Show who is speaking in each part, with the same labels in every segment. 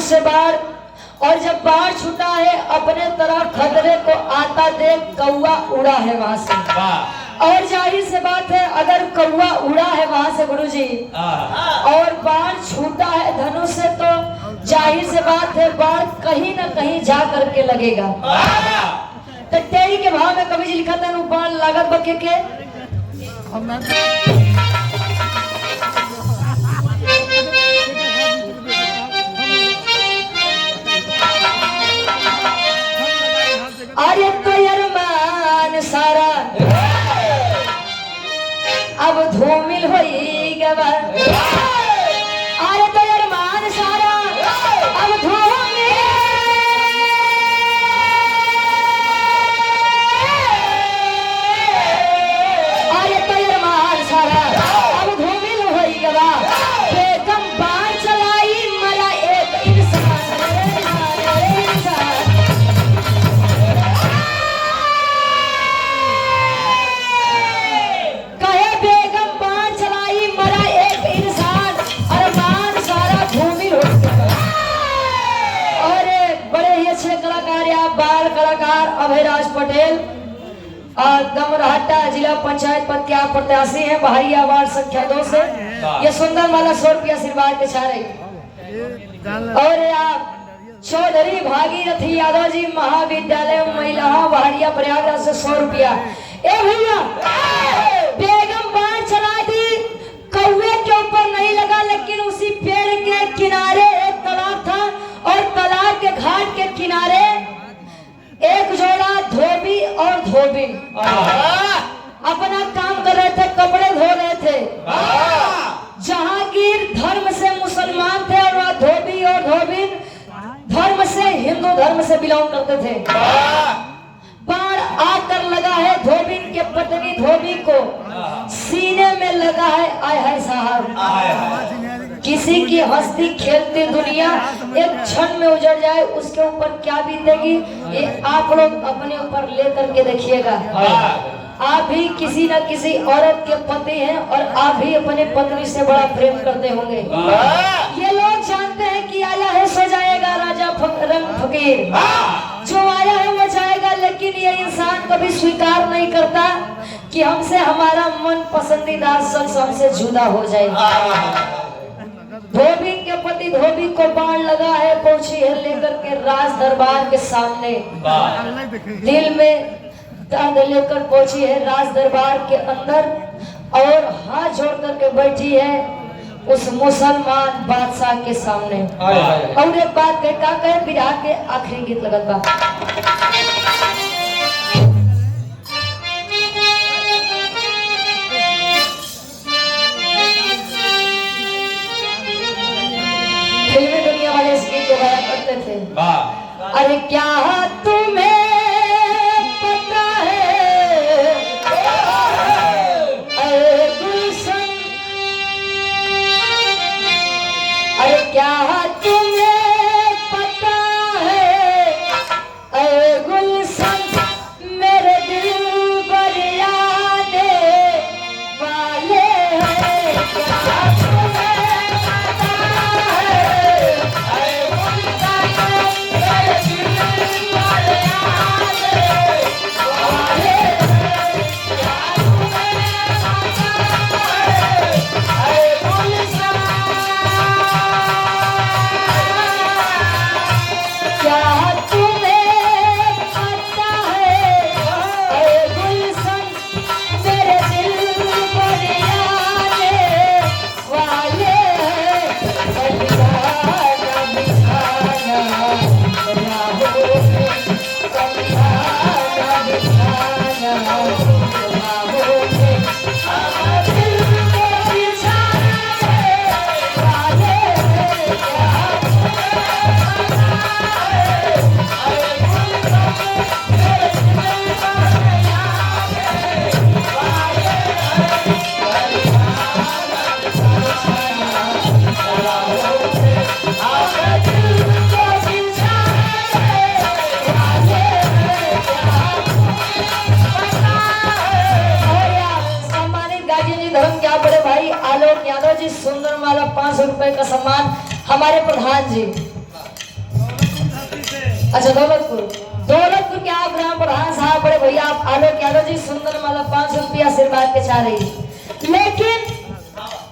Speaker 1: धनुष से बाढ़, और जब बाढ़ छूटा है अपने तरफ खतरे को आता देख कौवा उड़ा है वहां से। और जाहिर से बात है अगर कौवा उड़ा है वहां से गुरुजी और बाढ़ छूटा है धनुष से, तो जाहिर से बात है बाढ़ कहीं ना कहीं जा करके लगेगा। तो तेरी के भाव में कवि जी लिखा था बाढ़ लागत बके के अरे तो अरमान सारा अब धूमिल होई गवा। अरे तो अरमान सारा अब धूमिल, अरे तो अरमान सारा अब धूमिल होई गवा। बेगम बाण चलाई मरा एक इंसान, बाल कलाकार अभयराज पटेल दमरहट्टा जिला पंचायत पद के आप प्रत्याशी हैं बाहरी वार्ड संख्या 2 से। ये सुंदर माला 100 रुपया आशीर्वाद के छा रही। और आप चौधरी भागीरथी यादव जी महाविद्यालय महिला बाहरिया प्रयागराज से 100 रुपया। ए भैया बेगम बाढ़ चला दी, कौवे के ऊपर नहीं लगा, लेकिन उसी पेड़ के किनारे एक तालाब था और तालाब के घाट के किनारे एक जोड़ा धोबी और धोबिन अपना काम कर रहे थे, कपड़े धो रहे थे। जहांगीर धर्म से मुसलमान थे और वह धोबी और धोबिन धर्म से हिंदू धर्म से बिलोंग करते थे। बाढ़ आकर लगा है धोबिन के पत्नी धोबी को सीने में लगा है। आय हाय साहब, किसी की हंसती खेलती दुनिया एक क्षण में उजड़ जाए, उसके ऊपर क्या बीतेगी ये आप लोग अपने ऊपर लेकर के देखिएगा। आप भी किसी न किसी औरत के पति हैं और आप भी अपने पत्नी से बड़ा प्रेम करते होंगे। ये लोग जानते हैं कि आया है सो जाएगा राजा रंग फकीर, जो आया है वो जाएगा, लेकिन ये इंसान कभी स्वीकार नहीं करता कि हमसे हमारा मन पसंदीदा शख्स हमसे जुदा हो जाए। धोबी के पति धोबी को बाण लगा है, पहुंची है लेकर के राज दरबार के सामने, दिल में दर्द लेकर पहुंची है राज दरबार के अंदर और हाथ जोड़ करके बैठी है उस मुसलमान बादशाह के सामने। और एक बात कहे बिरहा के आखिरी गीत लगत बा। फिल्मी दुनिया वाले इस गीत को गाया करते थे। अरे क्या तुम्हें पता है अरे गुलशन, अरे क्या तुम्हें पता है अरे गुलशन, मेरे दिल पर आने वाले हैं। क्या सुंदर माला 500 रुपए का सम्मान हमारे प्रधान जी अच्छा दौलतपुर के आप ग्राम प्रधान साहब बड़े भैया आप आलोक यादव जी सुंदर माला 500 रुपया आशीर्वाद के चाह रही, लेकिन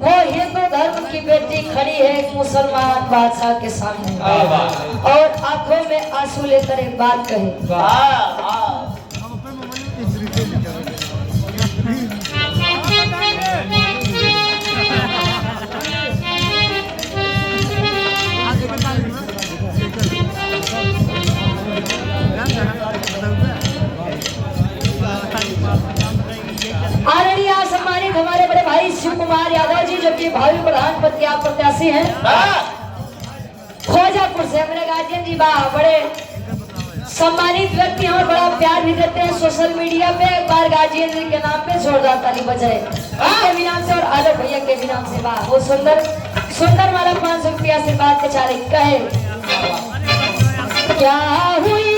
Speaker 1: वो हिंदू धर्म की बेटी खड़ी है एक मुसलमान बादशाह के सामने और आंखों में आंसू लेकर एक बात कहे। सम्मानित हमारे बड़े भाई शिव कुमार यादव जी जो कि भावी प्रधान पद के आप प्रत्याशी हैं खोजापुर से, हमारे गार्जियन जी बड़े सम्मानित व्यक्ति हैं और बड़ा प्यार भी देते हैं सोशल मीडिया पे। एक बार गार्जियन जी के नाम पे जोरदार ताली बजाए के भी नाम से और आलोक भैया के भी नाम से। वाह वो सुंदर वाला 500 रुपया आशीर्वाद के चारे कहे क्या हुई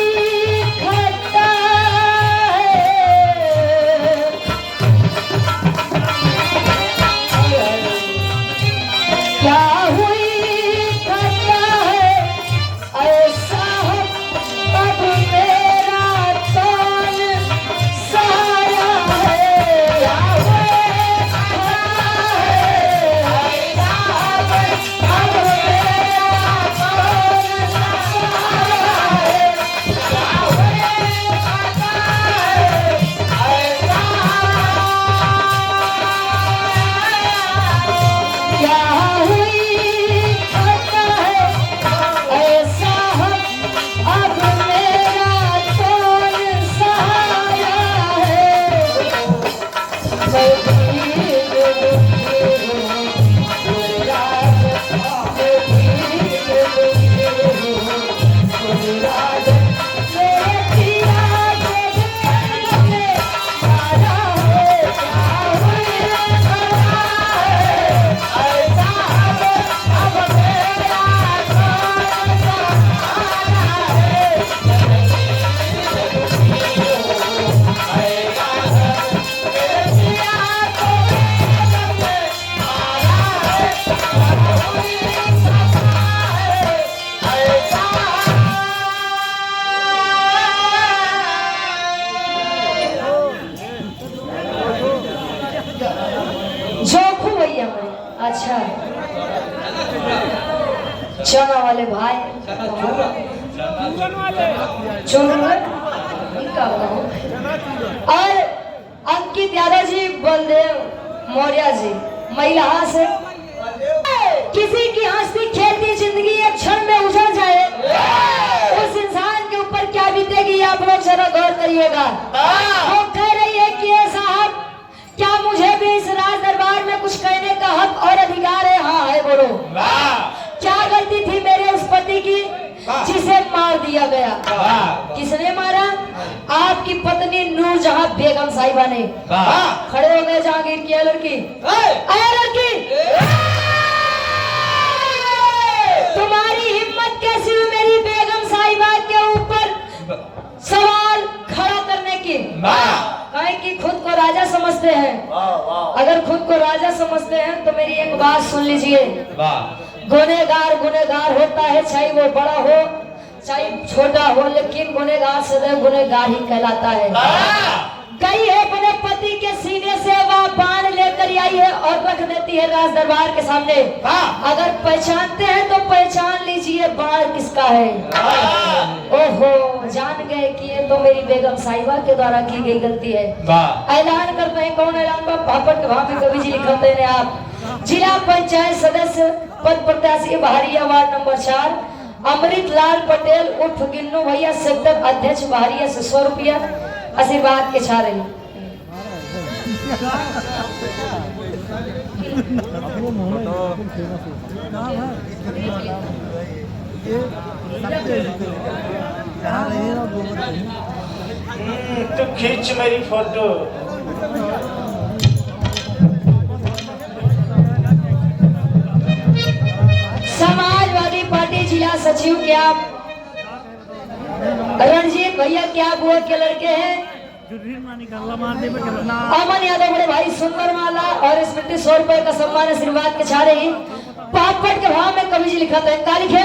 Speaker 1: अच्छा चना वाले भाई और अंकित यादव जी बलदेव मौर्य जी महिला से किसी की हंसती खेलती जिंदगी एक क्षण में उजड़ जाए उस इंसान के ऊपर क्या बीतेगी आप लोग जरा गौर करिएगा। वो कह रही है कि साहब क्या मुझे भी इस राज दरबार में कुछ कहने का हक और अधिकार है? हाँ है, बोलो। क्या गलती थी मेरे उस पति की जिसे मार दिया गया? किसने मारा? आपकी पत्नी नूरजहां बेगम साहिबा ने। खड़े हो गए जहांगीर की लड़की, लड़की तुम्हारी हिम्मत कैसी हुई मेरी बेगम साहिबा के ऊपर सवाल खड़ा करने की? कहे कि खुद को राजा समझते हैं। अगर खुद को राजा समझते हैं तो मेरी एक बात सुन लीजिए, गुनहगार होता है, चाहे वो बड़ा हो चाहे छोटा हो, लेकिन गुनहगार सदैव गुनहगार ही कहलाता है। गई है अपने पति के सीने से वह बाण लेकर आई है और रख देती है राज दरबार के सामने। अगर पहचानते हैं तो पहचान लीजिए बाण किसका है। ओहो, जान गए कि ये तो मेरी बेगम साहिबा के द्वारा की गई गलती है। ऐलान करते हैं। कौन ऐलान? पापड़ के भाव में कवि जी लिखते हैं आप। जिला पंचायत सदस्य पद प्रत्याशी बहरिया वार्ड नंबर 4 अमृत लाल पटेल उर्फ गिन्नू भैया सेक्टर अध्यक्ष बहरिया से 100 रुपया आशीर्वाद के छा रही।
Speaker 2: तो खींच मेरी फोटो।
Speaker 1: समाजवादी पार्टी जिला सचिव क्या रणजीत भैया क्या बुआ के लड़के हैं अमन यादव बड़े भाई सुंदर माला और स्मृति 100 रुपए का सम्मान आशीर्वाद के छा रही। पापड़ के भाव में कवि जी लिखा था। तारीख है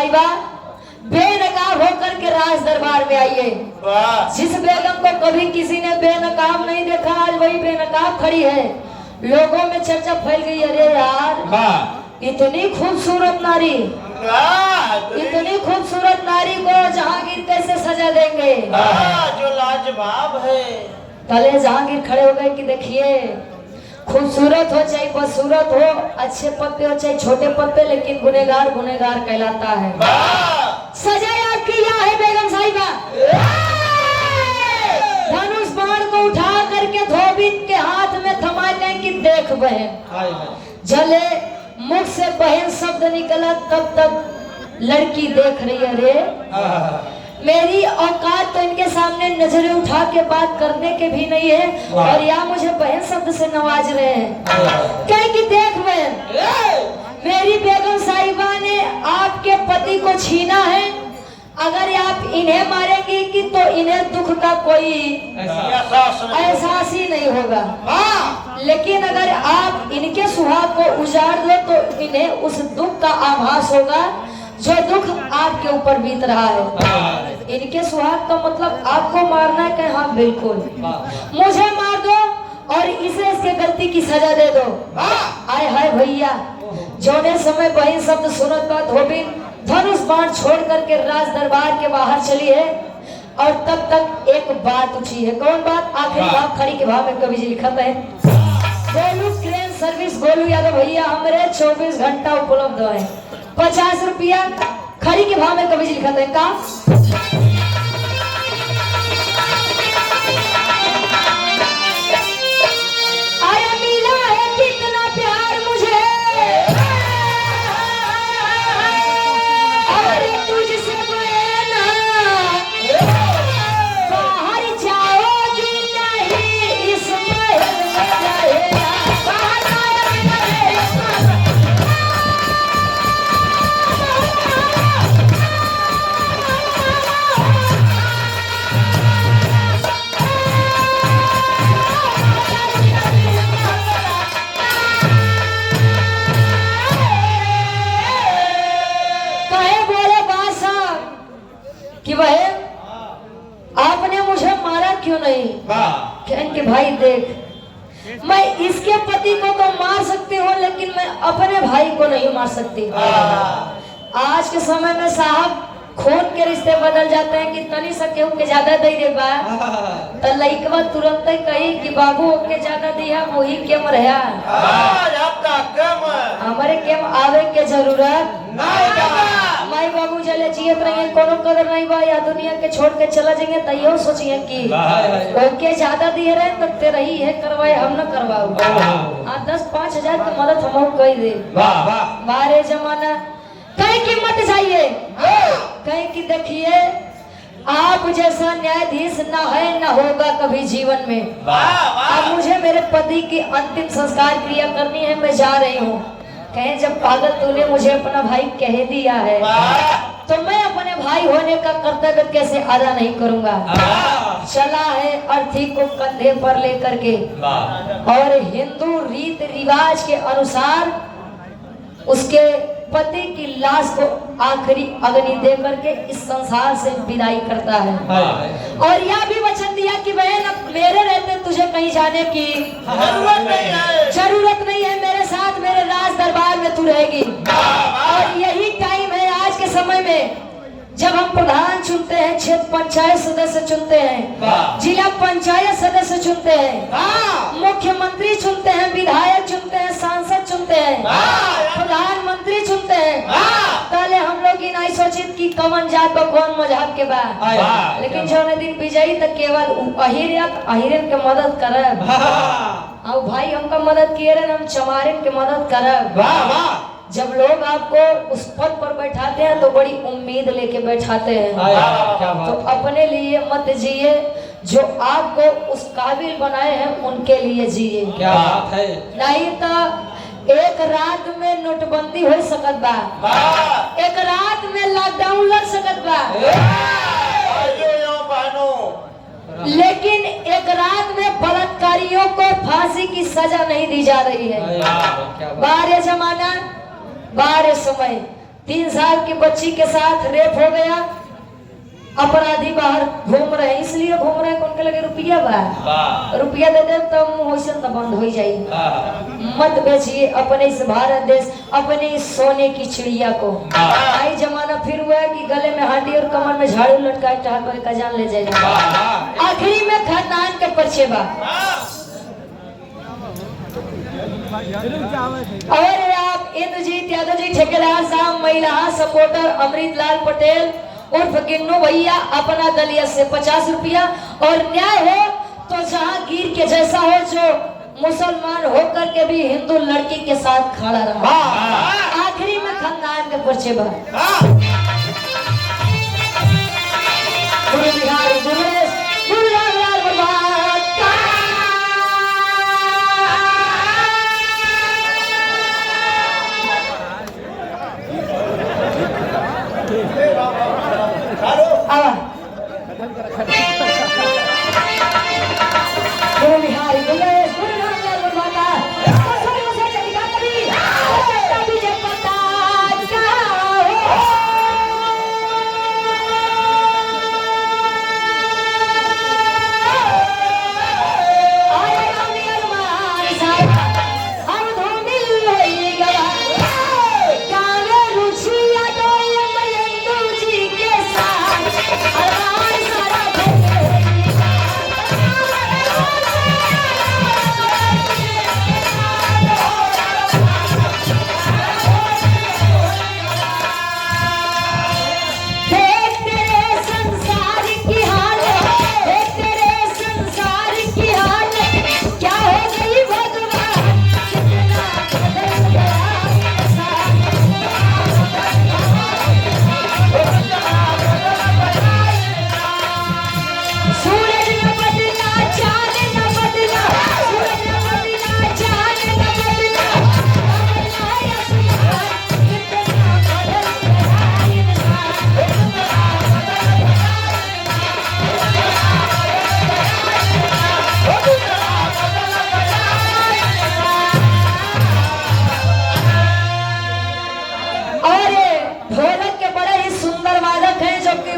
Speaker 1: साहिबा बेनकाब होकर के राज दरबार में आइए। जिस बेगम को कभी किसी ने बेनकाब नहीं देखा, आज वही बेनकाब खड़ी है। लोगों में चर्चा फैल गई, अरे यार इतनी खूबसूरत नारी, इतनी खूबसूरत नारी को जहांगीर कैसे सजा देंगे?
Speaker 2: जो लाजवाब है।
Speaker 1: पहले जहांगीर खड़े हो गए कि देखिए, खूबसूरत हो चाहे बदसूरत हो, अच्छे पद पे हो चाहे छोटे पद पे, लेकिन गुनेगार गुनेगार कहलाता है। सजाया किया है बेगम साहिबा। धनुष बाण को उठा करके धोबी के हाथ में थमा लें कि देख बहन। जले मुख से बहन शब्द निकला, तब तक लड़की देख रही है, रे मेरी औकात तो इनके सामने नजरें उठा के बात करने के भी नहीं है, और या मुझे बहन शब्द से नवाज रहे हैं। कहे कि देख बहन, मेरी बेगम साहिबा ने आपके पति को छीना है। अगर आप इन्हें मारेंगी कि तो इन्हें दुख का कोई एहसास ही नहीं होगा, लेकिन अगर आप इनके सुहाग को उजाड़ दो तो इन्हें उस दुख का आभास होगा जो दुख आपके ऊपर बीत रहा है। इनके सुहाग का मतलब आपको मारना है? कि हाँ बिल्कुल, मुझे मार दो और इसे इसके गलती की सजा दे दो। आए हाय भैया, जोने समय बहन शब्द सुनत बा धोबिन धनुष बाण छोड़ करके राज दरबार के बाहर चली है। और तब तक एक बात उठी है। कौन बात? आखिरी बात खड़ी के भाव में कवि जी लिखा है, गोलू क्रेन सर्विस गोलू यादव भैया हमारे 24 घंटा उपलब्ध है। 50 रुपया खड़ी के भाव में कवि जी लिखा है। का आया मिला है कितना प्यार मुझे, और तुझसे बहना बाहर जाओगी नहीं, इस महल में रहेगा, बाहर जाओगी नहीं, इस महल में। कि बहन आपने मुझे मारा क्यों नहीं? कहन के भाई देख, मैं इसके पति को तो मार सकती हूँ, लेकिन मैं अपने भाई को नहीं मार सकती। आज के समय में साहब खून के रिश्ते बदल जाते हैं कि तनी सा केहू के ज्यादा दे दे बा तो लइकवा तुरंत ही कही कि बाबू के ज्यादा दिया वही केम रहा, हमारे केम आवे के जरूरत माई बाबू जले जियत रही कोनो कदर नहीं बा, या दुनिया के छोड़ के चला जाएंगे तो यो सोचिए कि ओके ज्यादा दिए रहे तो तेरा ही है करवाए, हम न करवाओ। 10-5 हजार की मदद हम कह दे। बारे जमाना कहीं की मत जाइए, कहीं की देखिए आप जैसा न्यायाधीश ना है ना होगा कभी जीवन में। अब मुझे मेरे पति की अंतिम संस्कार क्रिया करनी है, मैं जा रही हूँ। कहें जब पागल तूने मुझे अपना भाई कह दिया है तो मैं अपने भाई होने का कर्तव्य कैसे अदा नहीं करूंगा। चला है अर्थी को कंधे पर लेकर के, और हिंदू रीत रिवाज के अनुसार उसके पति की लाश को आखिरी अग्नि दे करके इस संसार से विदाई करता है। और यह भी वचन दिया कि बहन अब मेरे रहते तुझे कहीं जाने की जरूरत नहीं है, मेरे साथ मेरे राज दरबार में तू रहेगी। और यही टाइम है आज के समय में जब हम प्रधान चुनते हैं, क्षेत्र पंचायत सदस्य चुनते हैं, जिला पंचायत सदस्य चुनते हैं, मुख्यमंत्री चुनते हैं, विधायक चुनते हैं, सांसद चुनते हैं, प्रधानमंत्री चुनते हैं। पहले हम लोग ही नहीं सोचित कि कौन जात को कौन मजहब के बाद, लेकिन जो दिन विजयी तक केवल अहिरन के मदद करब, और भाई हमका मदद किए रहे हम चमारिन के मदद करब। जब लोग आपको उस पद पर बैठाते हैं तो बड़ी उम्मीद लेके बैठाते हैं, तो अपने लिए मत जिए, जो आपको उस काबिल बनाए हैं उनके लिए जिए।
Speaker 2: क्या बात है।
Speaker 1: नहीं तो एक रात में नोटबंदी हो सकत बा, एक रात में लॉकडाउन लग सकत बा, लेकिन एक रात में बलात्कारियों को फांसी की सजा नहीं दी जा रही है। बारे जमाना बारे समय 3 साल की बच्ची के साथ रेप हो गया। अपराधी बाहर घूम रहे हैं, इसलिए घूम रहे हैं उनके लगे रुपया बा, रुपया दे दे तो मुंह वैसे तो बंद हो जाए। मत बेचिए अपने इस भारत देश, अपने इस सोने की चिड़िया को। आई जमाना फिर हुआ कि गले में हांडी और कमर में झाड़ू लटका टहल का जान ले जाएगा। आखिरी में खानदान के पर्चे बा। और आप इंद्रजीत यादव जी, ठेकेदार साहब, महिला सपोर्टर अमृतलाल पटेल उर्फ गिन्नू भैया, अपना दलिया से 50 रुपया। और न्याय हो तो जहांगीर के जैसा हो, जो मुसलमान होकर के भी हिंदू लड़की के साथ खड़ा रहा। आखिरी में खानदान के पर्चे भर। गुरु बिहारी गुरुदेव गुरु रामलाल भगवान का। गुरु बिहारी गुरुदेव गुरु रामलाल भगवान का।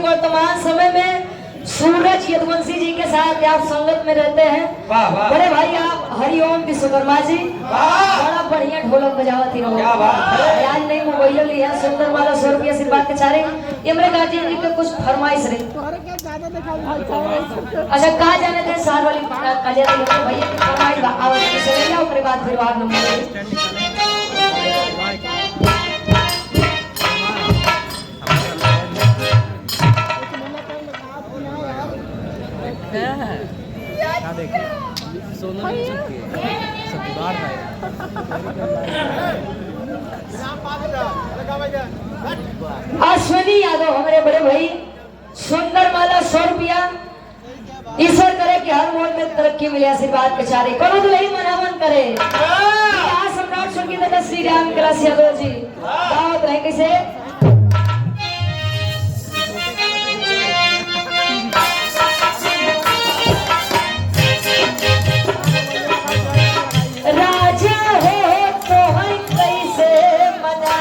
Speaker 1: वर्तमान समय में सूरज यदुवंशी जी के साथ आप संगत में रहते हैं। बड़े भाई आप हरिओम विश्वकर्मा जी, बड़ा बढ़िया ढोलक बजावत ही रहो। आज नहीं मोबाइल लिया सुंदर वाला 100 रुपया आशीर्वाद के चारे। ये मेरे गार्जियन जी के कुछ फरमाइश रहे। अच्छा कहा जाने थे सार वाली भैया की फरमाइश आवश्यक से ले ओकरे बाद फिर वार्ड नंबर अश्विनी यादव हमारे बड़े भाई, सुंदर माला 100 रुपया। ईश्वर करे कि हर मोड़ में तरक्की मिले, आशीर्वाद के चारे करो तो यही मनावन करे। सम्राट स्वर्गीय दादा श्री राम ग्रास यादव जी दावत रहे कैसे राजा हो तो हम कैसे मना